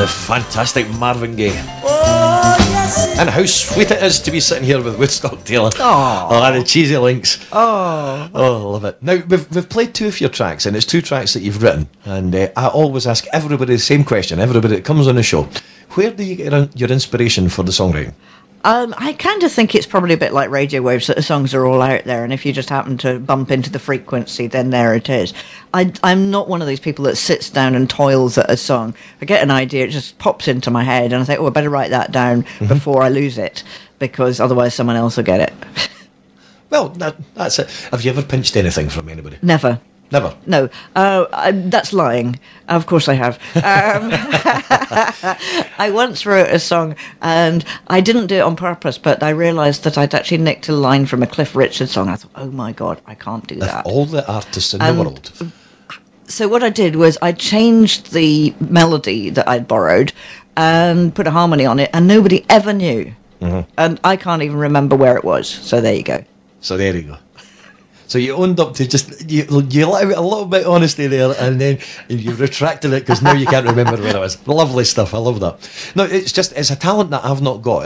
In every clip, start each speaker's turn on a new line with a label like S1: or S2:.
S1: the fantastic Marvin Gaye. And how sweet it is to be sitting here with Woodstock Taylor. Oh, the cheesy links. Oh, I love it. Now, we've played two of your tracks, and it's two tracks that you've written. And I always ask everybody the same question, everybody that comes on the show. Where do you get your inspiration for the songwriting?
S2: I kind of think it's probably a bit like radio waves, that the songs are all out there, and if you just happen to bump into the frequency, then there it is. I'm not one of these people that sits down and toils at a song. I get an idea, it just pops into my head, and I think, I better write that down before I lose it, because otherwise someone else will get it.
S1: Well, that's it. Have you ever pinched anything from anybody?
S2: Never.
S1: Never?
S2: No. That's lying. Of course I have. I once wrote a song, and I didn't do it on purpose, but I realised that I'd actually nicked a line from a Cliff Richard song. I thought, oh my God, I can't do that.
S1: All the artists in the world.
S2: So what I did was I changed the melody that I'd borrowed and put a harmony on it, and nobody ever knew. And I can't even remember where it was. So there you go.
S1: So there you go. So you owned up to you let out a little bit of honesty there, and then you retracted it because now you can't remember where it was. Lovely stuff. I love that. No, it's a talent that I've not got.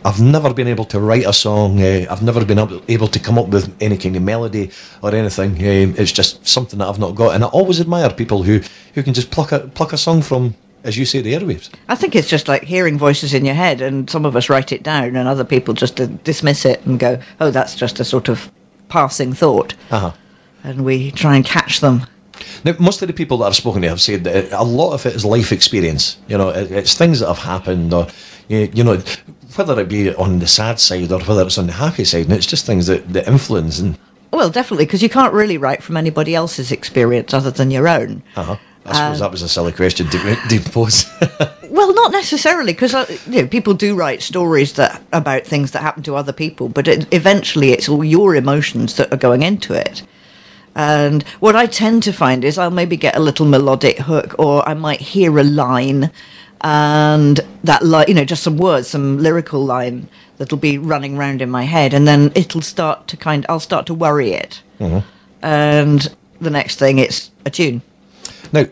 S1: I've never been able to write a song. I've never been able to come up with any kind of melody or anything. It's just something that I've not got, and I always admire people who can just pluck a song from, as you say, the airwaves. I
S2: think it's just like hearing voices in your head, and some of us write it down, and other people just dismiss it and go, "Oh, that's just a sort of passing thought," and we try and catch them.
S1: Now, most of the people that I've spoken to have said that a lot of it is life experience. You know, it's things that have happened, or you know, whether it be on the sad side or whether it's on the happy side, and it's just things that influence. And
S2: well, definitely, because you can't really write from anybody else's experience other than your own.
S1: I suppose that was a silly question to pose.
S2: Well, not necessarily, because people do write stories about things that happen to other people, but eventually it's all your emotions that are going into it. And what I tend to find is I'll maybe get a little melodic hook, or I might hear a line, and that just some words, some lyrical line that'll be running around in my head, and then I'll start to worry it, and the next thing it's a tune.
S1: Now,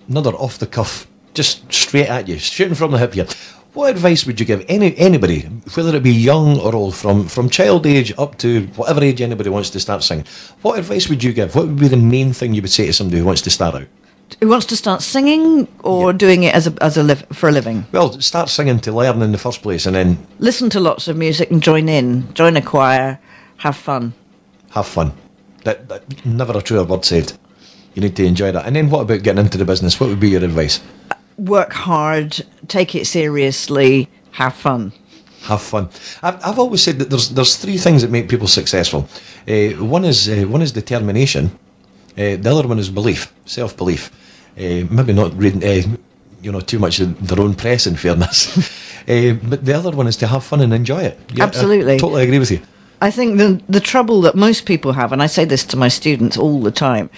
S1: another off the cuff, just straight at you, shooting from the hip here. What advice would you give anybody, whether it be young or old, from child age up to whatever age anybody wants to start singing? What advice would you give? What would be the main thing you would say to somebody who wants to start out?
S2: Who wants to start singing, or doing it for a living?
S1: Well, start singing to learn in the first place, and then
S2: listen to lots of music and join a choir, have fun.
S1: Have fun. That never a truer word said. You need to enjoy that. And then what about getting into the business? What would be your advice?
S2: Work hard, take it seriously, have fun.
S1: Have fun. I've always said that there's three things that make people successful. One is determination. The other one is belief, self-belief. Maybe not reading too much of their own press, in fairness. But the other one is to have fun and enjoy it. Yeah,
S2: absolutely.
S1: I totally agree with you.
S2: I think the trouble that most people have, and I say this to my students all the time,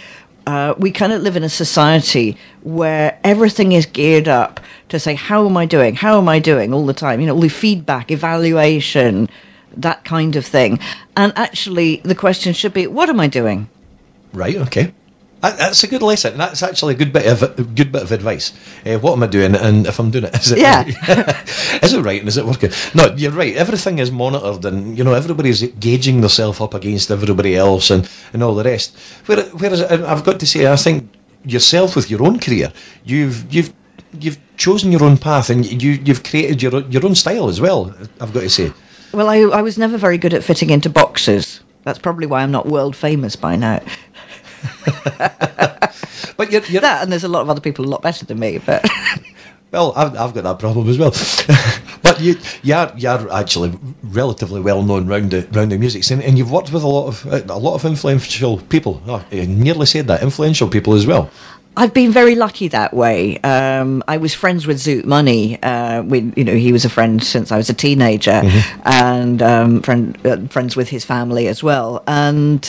S2: we kind of live in a society where everything is geared up to say, how am I doing all the time? All the feedback, evaluation, that kind of thing. And actually, the question should be, what am I doing?
S1: Right, okay. That's a good lesson. That's actually a good bit of advice. What am I doing? And if I'm doing it, is it right? Is it right? And is it working? No, you're right. Everything is monitored, and everybody's gauging themselves up against everybody else, and all the rest. Whereas I've got to say, I think yourself with your own career, you've chosen your own path, and you've created your own style as well. I've got to say.
S2: Well, I was never very good at fitting into boxes. That's probably why I'm not world famous by now.
S1: But you're
S2: that, and there's a lot of other people a lot better than me. But
S1: well, I've got that problem as well. But you're actually relatively well known round the music scene, and you've worked with a lot of influential people. I nearly said that, influential people as well.
S2: I've been very lucky that way. I was friends with Zoot Money. He was a friend since I was a teenager, and friends with his family as well. And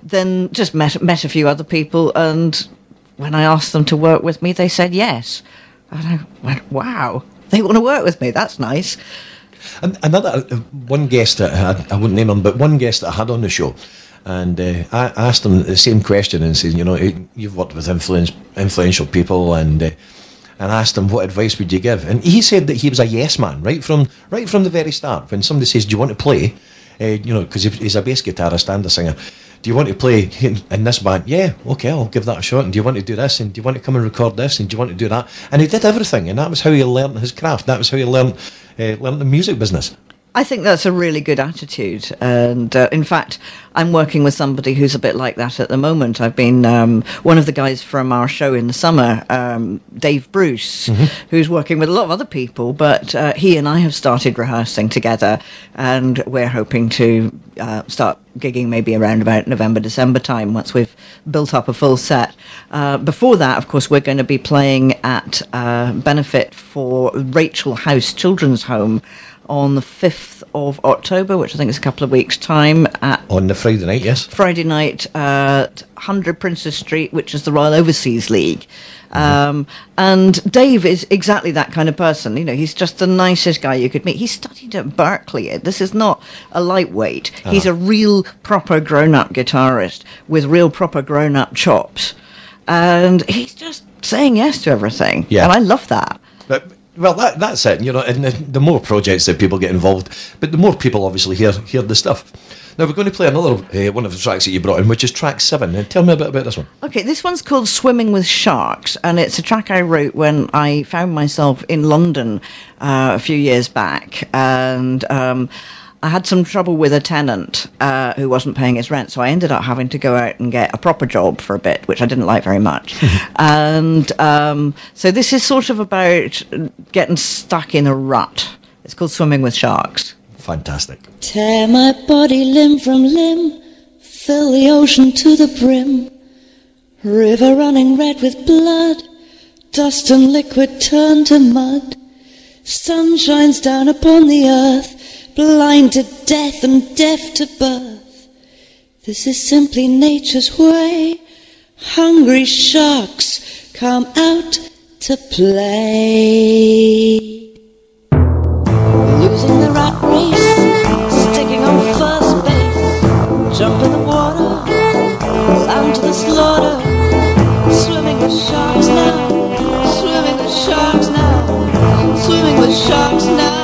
S2: then just met a few other people. And when I asked them to work with me, they said yes. And I went, wow, they want to work with me. That's nice.
S1: And another one guest that I wouldn't name him, but one guest that I had on the show. And I asked him the same question and said, you've worked with influential people, and and asked him, what advice would you give? And he said that he was a yes man right from the very start. When somebody says, do you want to play, because he's a bass guitarist and a singer, do you want to play in this band? Yeah, okay, I'll give that a shot. And do you want to do this? And do you want to come and record this? And do you want to do that? And he did everything, and that was how he learned his craft. That was how he learned the music business.
S2: I think that's a really good attitude. And in fact, I'm working with somebody who's a bit like that at the moment. I've been one of the guys from our show in the summer, Dave Bruce, who's working with a lot of other people, but he and I have started rehearsing together, and we're hoping to start gigging maybe around about November, December time once we've built up a full set. Before that, of course, we're going to be playing at benefit for Rachel House Children's Home on the 5th of October, which I think is a couple of weeks' time.
S1: On the Friday night, yes.
S2: Friday night at 100 Princess Street, which is the Royal Overseas League. And Dave is exactly that kind of person. He's just the nicest guy you could meet. He studied at Berkeley. This is not a lightweight. He's a real proper grown-up guitarist with real proper grown-up chops. And he's just saying yes to everything. Yeah. And I love that.
S1: Well, that's it. And the more projects that people get involved, but the more people obviously hear the stuff. Now we're going to play another one of the tracks that you brought in, which is track 7. Tell me a bit about this one.
S2: Okay, this one's called Swimming with Sharks, and it's a track I wrote when I found myself in London a few years back, and I had some trouble with a tenant who wasn't paying his rent, so I ended up having to go out and get a proper job for a bit, which I didn't like very much. And so this is sort of about getting stuck in a rut. It's called Swimming with Sharks.
S1: Fantastic.
S3: Tear my body limb from limb, fill the ocean to the brim, river running red with blood, dust and liquid turn to mud, sun shines down upon the earth, blind to death and deaf to birth. This is simply nature's way. Hungry sharks come out to play. Losing the rat race, sticking on first base, jump in the water, land to the slaughter, swimming with sharks now, swimming with sharks now, swimming with sharks now.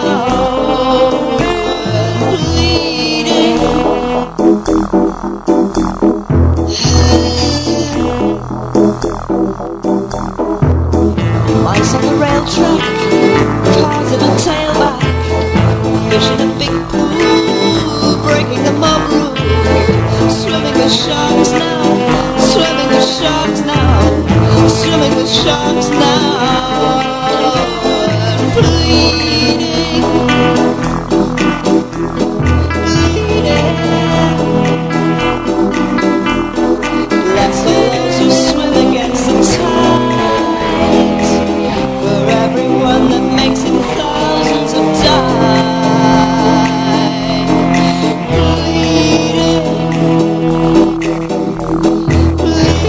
S3: Mice on the rail track, cars in a tailback, fish in a big pool, breaking the mob rule. Swimming with sharks now, swimming with sharks now, swimming with sharks now. Bleeding, bleeding. Let's those who swim against the tide, for everyone that makes it thousands of die. Bleeding, bleeding, bleeding.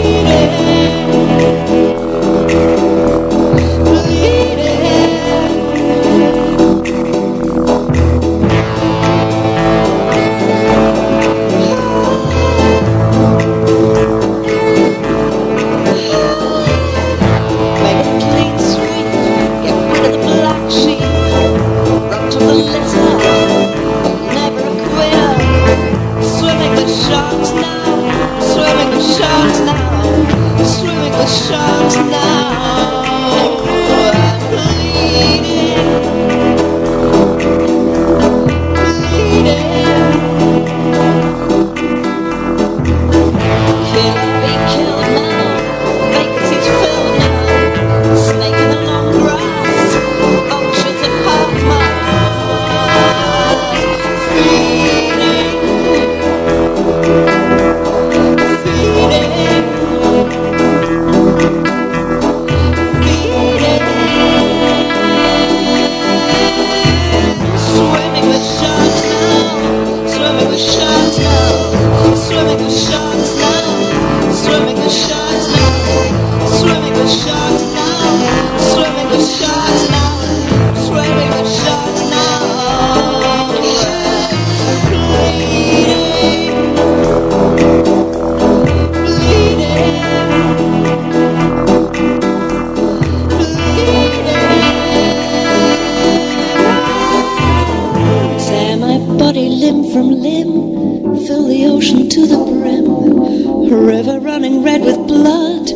S3: river running red with blood,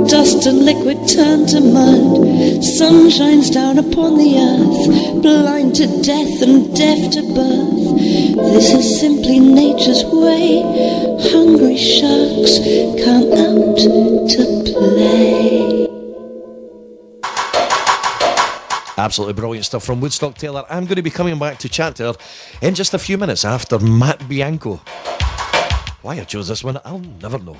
S3: dust and liquid turn to mud. Sun shines down upon the earth, blind to death and deaf to birth. This is simply nature's way. Hungry sharks come out to play.
S1: Absolutely brilliant stuff from Woodstock Taylor. I'm going to be coming back to chat to her in just a few minutes after Matt Bianco. Why I chose this one, I'll never know.